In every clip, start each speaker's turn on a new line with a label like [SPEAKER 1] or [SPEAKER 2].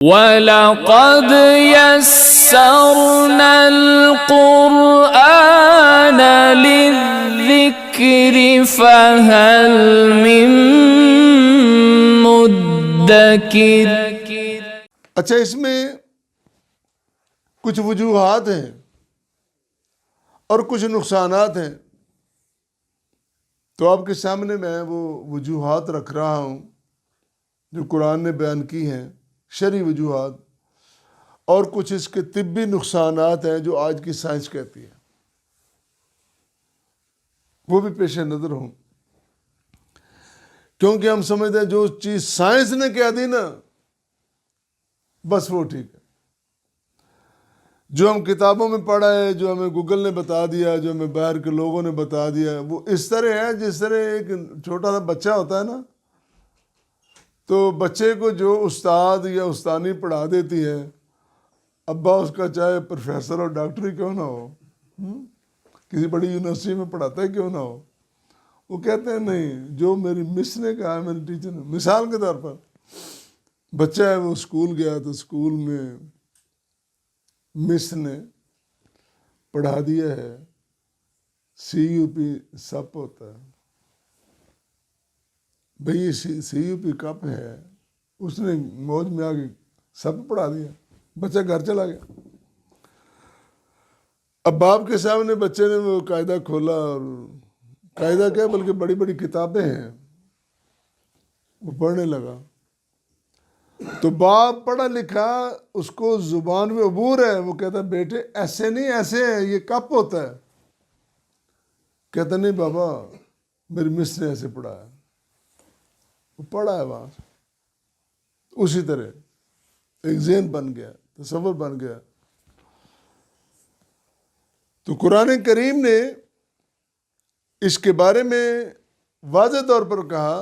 [SPEAKER 1] وَلَقَدْ يَسَّرْنَا الْقُرْآنَ لِلذِّكْرِ فَهَلْ مِن مُدَّكِرٍ۔
[SPEAKER 2] اچھا، اس میں کچھ وجوہات ہیں اور کچھ نقصانات ہیں، تو آپ کے سامنے میں وہ وجوہات رکھ رہا ہوں جو قرآن نے بیان کی ہیں، شرعی وجوہات، اور کچھ اس کے طبی نقصانات ہیں جو آج کی سائنس کہتی ہے، وہ بھی پیش نظر ہوں، کیونکہ ہم سمجھتے ہیں جو چیز سائنس نے کہہ دی نا بس وہ ٹھیک ہے، جو ہم کتابوں میں پڑھا ہے، جو ہمیں گوگل نے بتا دیا، جو ہمیں باہر کے لوگوں نے بتا دیا، وہ اس طرح ہے جس طرح ایک چھوٹا سا بچہ ہوتا ہے نا، تو بچے کو جو استاد یا استانی پڑھا دیتی ہے، ابا اس کا چاہے پروفیسر اور ڈاکٹر ہی کیوں نہ ہو، کسی بڑی یونیورسٹی میں پڑھاتا ہے کیوں نہ ہو، وہ کہتے ہیں نہیں، جو میری مس نے کہا ہے، میری ٹیچر نے، مثال کے طور پر بچہ ہے، وہ اسکول گیا تو اسکول میں مس نے پڑھا دیا ہے CUP سپ ہوتا ہے، بھئی یہ CUP کپ ہے، اس نے موج میں آ کے سب پڑھا دیا، بچہ گھر چلا گیا۔ اب باپ کے سامنے بچے نے وہ قاعدہ کھولا، اور قاعدہ کیا بلکہ بڑی بڑی کتابیں ہیں، وہ پڑھنے لگا، تو باپ پڑھا لکھا، اس کو زبان میں عبور ہے، وہ کہتا ہے بیٹے ایسے نہیں، ایسے ہے، یہ کپ ہوتا ہے، کہتا نہیں بابا میری مس نے ایسے پڑھا ہے، وہ پڑھا ہے وہاں، اسی طرح ایک ذہن بن گیا، تصور بن گیا۔ تو قرآن کریم نے اس کے بارے میں واضح طور پر کہا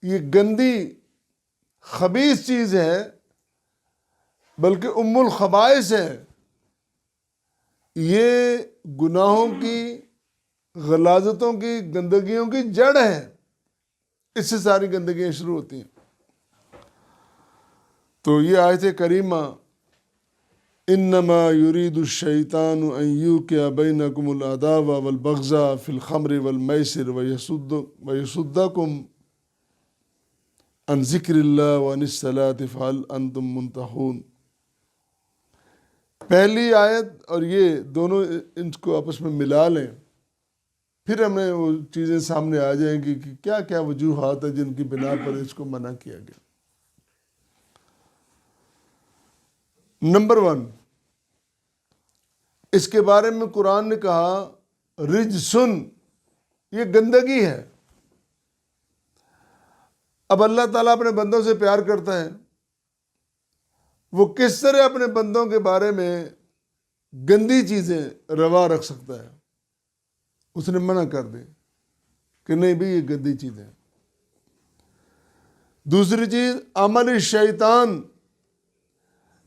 [SPEAKER 2] یہ گندی خبیث چیز ہے، بلکہ ام الخبائث ہے، یہ گناہوں کی، غلاظتوں کی، گندگیوں کی جڑ ہے، اس سے ساری گندگیاں شروع ہوتی ہیں۔ تو یہ آیت کریمہ انما یرید الشیطان ان یوقع بینکم العداوۃ والبغضاء فی الخمر والمیسر ویصدکم عن ذکر اللہ وعن الصلاۃ فہل انتم منتہون۔ پہلی آیت اور یہ دونوں ان کو آپس میں ملا لیں، پھر ہمیں وہ چیزیں سامنے آ جائیں گی کہ کیا کیا وجوہات ہیں جن کی بنا پر اس کو منع کیا گیا۔ نمبر 1، اس کے بارے میں قرآن نے کہا رجسن، یہ گندگی ہے۔ اب اللہ تعالیٰ اپنے بندوں سے پیار کرتا ہے، وہ کس طرح اپنے بندوں کے بارے میں گندی چیزیں روا رکھ سکتا ہے؟ اس نے منع کر دی کہ نہیں بھی یہ گندی چیزیں۔ دوسری چیز عمل الشیطان،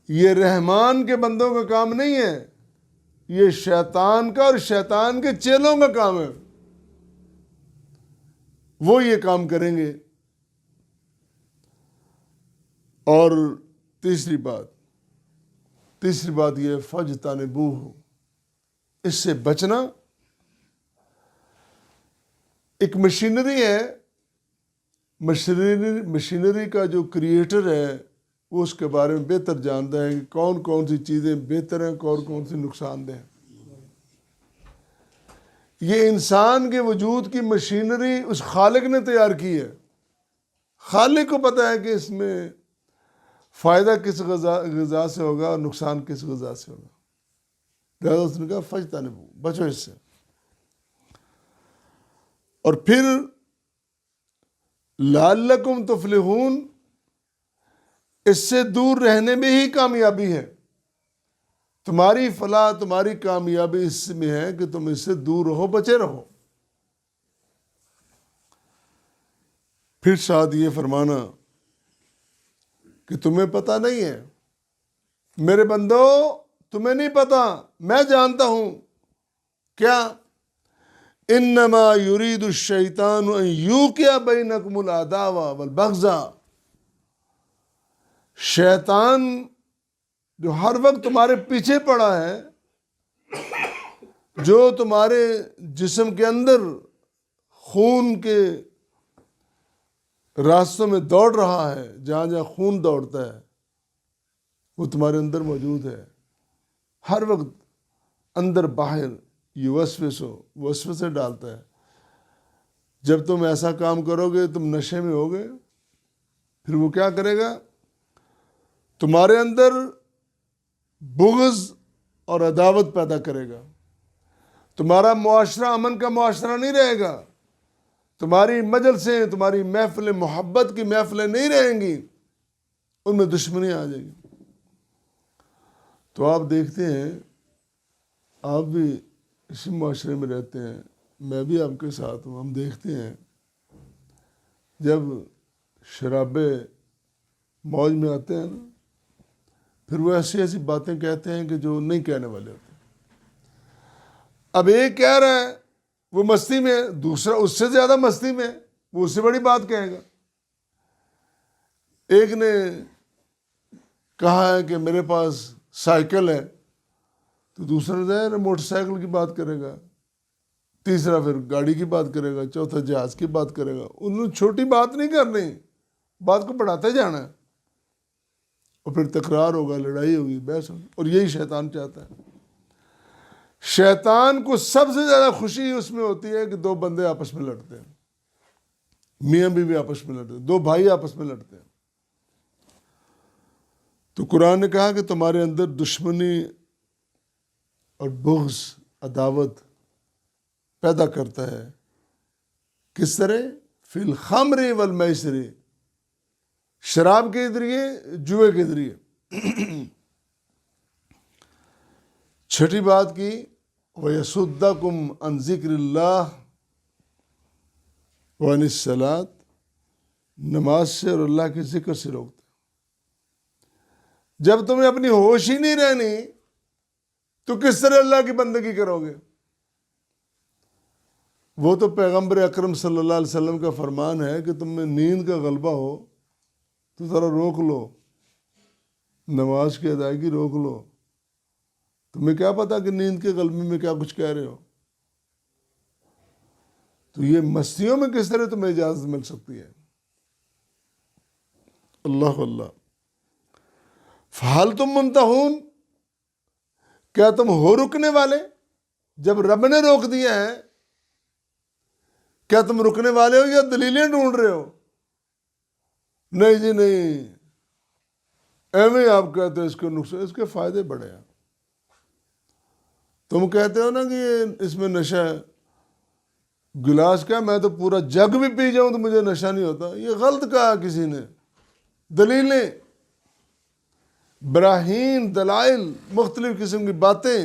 [SPEAKER 2] یہ رحمان کے بندوں کا کام نہیں ہے، یہ شیطان کا اور شیطان کے چیلوں کا کام ہے، وہ یہ کام کریں گے۔ اور تیسری بات یہ فاجتنبوہ، اس سے بچنا۔ ایک مشینری ہے، مشینری کا جو کریٹر ہے وہ اس کے بارے میں بہتر جانتا ہے کہ کون کون سی چیزیں بہتر ہیں، کون کون سی نقصان دہ ہیں۔ یہ انسان کے وجود کی مشینری اس خالق نے تیار کی ہے، خالق کو پتہ ہے کہ اس میں فائدہ کس غذا سے ہوگا اور نقصان کس غذا سے ہوگا، لہذا اس نے کہا فاجتنبوہ، بچو اس سے۔ اور پھر لعلکم تفلحون، اس سے دور رہنے میں ہی کامیابی ہے، تمہاری فلاح، تمہاری کامیابی اس میں ہے کہ تم اس سے دور رہو، بچے رہو۔ پھر ساتھ یہ فرمانا کہ تمہیں پتہ نہیں ہے، میرے بندو تمہیں نہیں پتہ، میں جانتا ہوں۔ کیا؟ انما یرید الشیطان ان یوقع بینکم العداوۃ والبغضاء، شیطان جو ہر وقت تمہارے پیچھے پڑا ہے، جو تمہارے جسم کے اندر خون کے راستوں میں دوڑ رہا ہے، جہاں جہاں خون دوڑتا ہے وہ تمہارے اندر موجود ہے، ہر وقت اندر باہر یہ وسوسے ڈالتا ہے۔ جب تم ایسا کام کرو گے، تم نشے میں ہوگے، پھر وہ کیا کرے گا؟ تمہارے اندر بغض اور عداوت پیدا کرے گا۔ تمہارا معاشرہ امن کا معاشرہ نہیں رہے گا، تمہاری مجلسیں، تمہاری محفلیں محبت کی محفلیں نہیں رہیں گی، ان میں دشمنی آ جائے گی۔ تو آپ دیکھتے ہیں، آپ بھی اسی معاشرے میں رہتے ہیں، میں بھی آپ کے ساتھ ہوں، ہم دیکھتے ہیں جب شرابے موج میں آتے ہیں نا، پھر وہ ایسی ایسی باتیں کہتے ہیں کہ جو نہیں کہنے والے ہوتے۔ اب ایک کہہ رہا ہے وہ مستی میں، دوسرا اس سے زیادہ مستی میں، وہ اس سے بڑی بات کہے گا۔ ایک نے کہا ہے کہ میرے پاس سائیکل ہے، تو دوسرا ظاہر ہے موٹر سائیکل کی بات کرے گا، تیسرا پھر گاڑی کی بات کرے گا، چوتھا جہاز کی بات کرے گا۔ انہوں نے چھوٹی بات نہیں کرنی، بات کو بڑھاتے جانا ہے، اور پھر تکرار ہوگا، لڑائی ہوگی، بحث ہوگی، اور یہی شیطان چاہتا ہے۔ شیطان کو سب سے زیادہ خوشی اس میں ہوتی ہے کہ دو بندے آپس میں لڑتے ہیں، میاں بیوی آپس میں لڑتے ہیں، دو بھائی آپس میں لڑتے ہیں۔ تو قرآن نے کہا کہ تمہارے اندر دشمنی اور بغض، عداوت پیدا کرتا ہے۔ کس طرح؟ فی الخمر والمیسر، شراب کے ذریعے، جوئے کے ذریعے۔ چھٹی بات کی، وَيَصُدَّكُمْ عَنْ ذِكْرِ اللَّهِ وَعَنِ الصَّلَاةِ، نماز سے اور اللہ کے ذکر سے روکتے۔ جب تمہیں اپنی ہوش ہی نہیں رہنی تو کس طرح اللہ کی بندگی کرو گے؟ وہ تو پیغمبر اکرم صلی اللہ علیہ وسلم کا فرمان ہے کہ تم میں نیند کا غلبہ ہو تو ذرا روک لو، نماز کی ادائیگی روک لو۔ تمہیں کیا پتا کہ نیند کے غلبے میں کیا کچھ کہہ رہے ہو؟ تو یہ مستیوں میں کس طرح تمہیں اجازت مل سکتی ہے؟ اللہ اللہ۔ فَهَلْ تُم مُنْتَهُونَ، کیا تم ہو رکنے والے؟ جب رب نے روک دیا ہے، کیا تم رکنے والے ہو یا دلیلیں ڈھونڈ رہے ہو؟ نہیں جی نہیں، ایویں آپ کہتے ہیں اس کے نقصان، اس کے فائدے بڑے ہیں۔ تم کہتے ہو نا کہ اس میں نشہ ہے، گلاس کا میں تو پورا جگ بھی پی جاؤں تو مجھے نشہ نہیں ہوتا، یہ غلط کہا کسی نے۔ دلیلیں، براہین، دلائل، مختلف قسم کی باتیں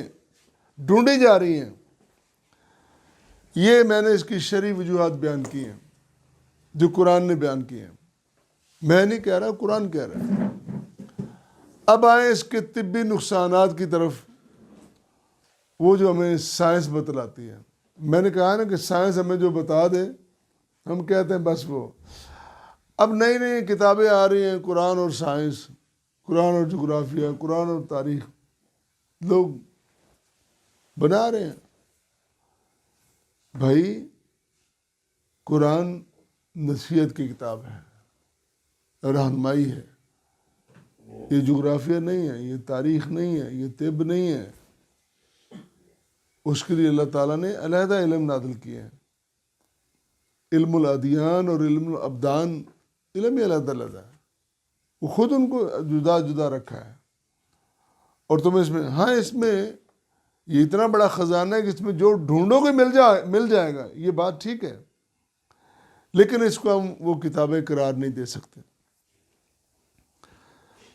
[SPEAKER 2] ڈھونڈی جا رہی ہیں۔ یہ میں نے اس کی شرعی وجوہات بیان کی ہیں جو قرآن نے بیان کی ہیں، میں نہیں کہہ رہا، قرآن کہہ رہا ہے۔ اب آئیں اس کے طبی نقصانات کی طرف، وہ جو ہمیں سائنس بتلاتی ہے۔ میں نے کہا نا کہ سائنس ہمیں جو بتا دے ہم کہتے ہیں بس وہ۔ اب نئی نئی کتابیں آ رہی ہیں، قرآن اور سائنس، قرآن اور جغرافیہ، قرآن اور تاریخ، لوگ بنا رہے ہیں۔ بھائی قرآن نصیحت کی کتاب ہے، رہنمائی ہے، یہ جغرافیہ نہیں ہے، یہ تاریخ نہیں ہے، یہ طب نہیں ہے۔ اس کے لیے اللہ تعالیٰ نے علیحدہ علم نازل کیے ہیں۔ علم الادیان اور علم الابدان، علم ہی علیحدہ علیحدہ ہے، وہ خود ان کو جدا جدا رکھا ہے۔ اور تم اس میں، ہاں اس میں یہ اتنا بڑا خزانہ ہے کہ اس میں جو ڈھونڈو گے مل جائے گا، یہ بات ٹھیک ہے، لیکن اس کو ہم وہ کتابیں قرار نہیں دے سکتے۔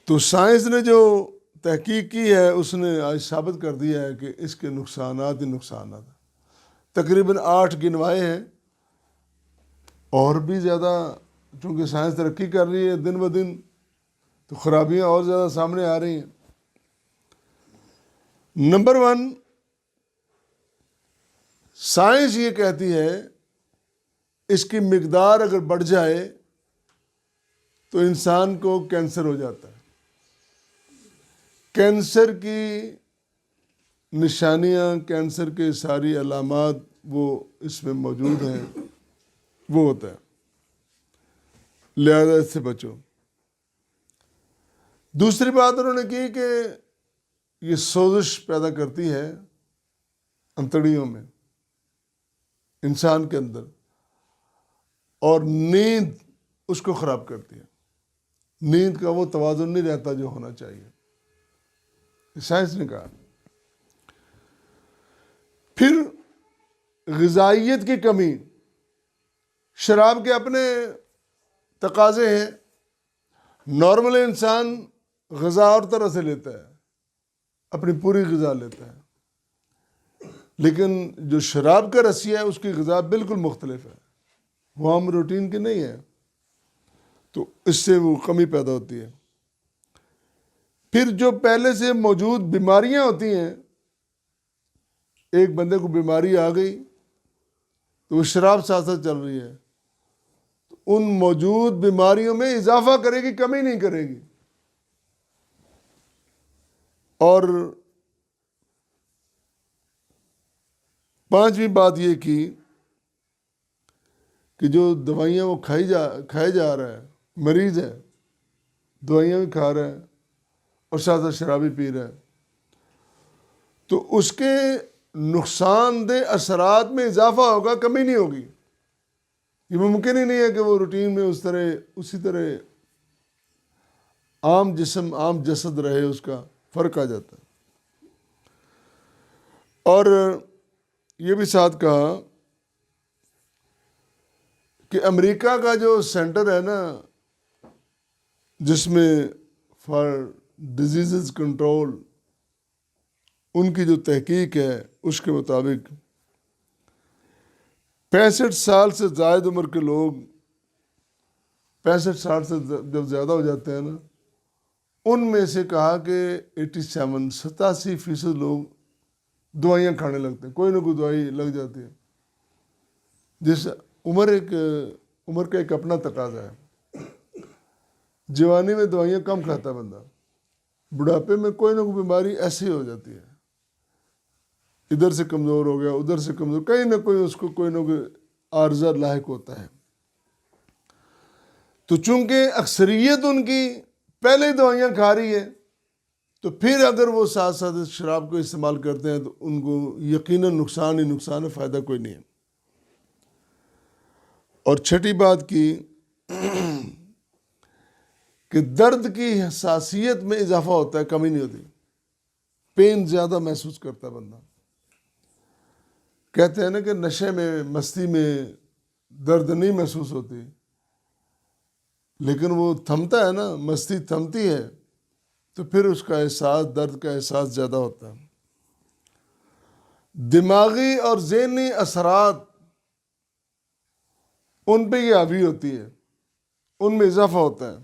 [SPEAKER 2] تو سائنس نے جو تحقیق کی ہے اس نے آج ثابت کر دیا ہے کہ اس کے نقصانات ہی نقصانات ہیں۔ تقریباً 8 گنوائے ہیں، اور بھی زیادہ، چونکہ سائنس ترقی کر رہی ہے دن بدن تو خرابیاں اور زیادہ سامنے آ رہی ہیں۔ نمبر 1، سائنس یہ کہتی ہے اس کی مقدار اگر بڑھ جائے تو انسان کو کینسر ہو جاتا ہے۔ کینسر کی نشانیاں، کینسر کے ساری علامات وہ اس میں موجود ہیں، وہ ہوتا ہے، لہذا اس سے بچو۔ دوسری بات انہوں نے کی کہ یہ سوزش پیدا کرتی ہے انتڑیوں میں، انسان کے اندر، اور نیند اس کو خراب کرتی ہے، نیند کا وہ توازن نہیں رہتا جو ہونا چاہیے، سائنس نے کہا۔ پھر غذائیت کی کمی، شراب کے اپنے تقاضے ہیں، نارمل انسان غذا اور طرح سے لیتا ہے، اپنی پوری غذا لیتا ہے، لیکن جو شراب کا رسی ہے اس کی غذا بالکل مختلف ہے، وہ عام روٹین کی نہیں ہے، تو اس سے وہ کمی پیدا ہوتی ہے۔ پھر جو پہلے سے موجود بیماریاں ہوتی ہیں، ایک بندے کو بیماری آ گئی تو وہ شراب ساتھ ساتھ چل رہی ہے، تو ان موجود بیماریوں میں اضافہ کرے گی، کمی نہیں کرے گی۔ اور پانچویں بات یہ کی کہ جو دوائیاں وہ کھائے جا رہا ہے، مریض ہے، دوائیاں بھی کھا رہا ہے اور ساتھ ساتھ شرابی پی رہا ہے، تو اس کے نقصان دہ اثرات میں اضافہ ہوگا، کمی نہیں ہوگی۔ یہ ممکن ہی نہیں ہے کہ وہ روٹین میں اسی طرح عام جسم، عام جسد رہے، اس کا فرق آ جاتا ہے۔ اور یہ بھی ساتھ کہا کہ امریکہ کا جو سینٹر ہے نا، جس میں فار ڈیزیزز کنٹرول، ان کی جو تحقیق ہے اس کے مطابق 65 سال سے زائد عمر کے لوگ، 65 سال سے جب زیادہ ہو جاتے ہیں نا، ان میں سے کہا کہ 87% لوگ دوائیاں کھانے لگتے ہیں، کوئی نہ کوئی دوائی لگ جاتی ہے، جس عمر کا ایک اپنا تقاضا ہے۔ جوانی میں دوائیاں کم کھاتا ہے بندہ، بڑھاپے میں کوئی نہ کوئی بیماری ایسی ہو جاتی ہے، ادھر سے کمزور ہو گیا، ادھر سے کمزور، کہیں نہ کوئی اس کو کوئی نہ کوئی عارضہ لاحق ہوتا ہے۔ تو چونکہ اکثریت ان کی پہلے ہی دوائیاں کھا رہی ہے، تو پھر اگر وہ ساتھ ساتھ شراب کو استعمال کرتے ہیں تو ان کو یقیناً نقصان ہی نقصان ہے، فائدہ کوئی نہیں ہے۔ اور چھٹی بات کی کہ درد کی حساسیت میں اضافہ ہوتا ہے، کمی نہیں ہوتی، پین زیادہ محسوس کرتا ہے بندہ۔ کہتے ہیں نا کہ نشے میں، مستی میں درد نہیں محسوس ہوتی، لیکن وہ تھمتا ہے نا، مستی تھمتی ہے تو پھر اس کا احساس، درد کا احساس زیادہ ہوتا ہے۔ دماغی اور ذہنی اثرات ان پہ یہ حاوی ہوتی ہے، ان میں اضافہ ہوتا ہے۔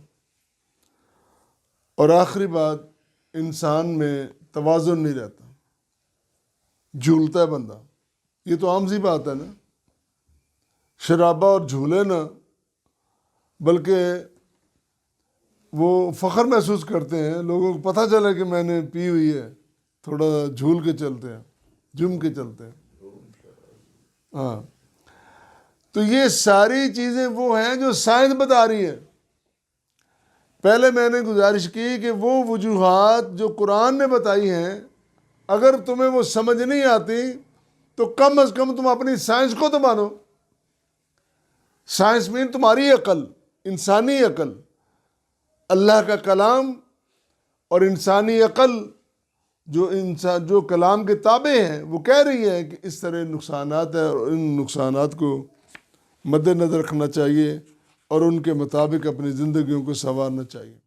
[SPEAKER 2] اور آخری بات، انسان میں توازن نہیں رہتا، جھولتا ہے بندہ۔ یہ تو عام سی بات ہے نا، شرابہ اور جھولے نا، بلکہ وہ فخر محسوس کرتے ہیں، لوگوں کو پتہ چلے کہ میں نے پی ہوئی ہے، تھوڑا جھول کے چلتے ہیں، جم کے چلتے ہیں۔ ہاں، تو یہ ساری چیزیں وہ ہیں جو سائنس بتا رہی ہے۔ پہلے میں نے گزارش کی کہ وہ وجوہات جو قرآن نے بتائی ہیں، اگر تمہیں وہ سمجھ نہیں آتی تو کم از کم تم اپنی سائنس کو تو مانو۔ سائنس میں تمہاری عقل، انسانی عقل، اللہ کا کلام اور انسانی عقل جو کلام کے تابع ہیں، وہ کہہ رہی ہے کہ اس طرح نقصانات ہیں، اور ان نقصانات کو مد نظر رکھنا چاہیے اور ان کے مطابق اپنی زندگیوں کو سنوارنا چاہیے۔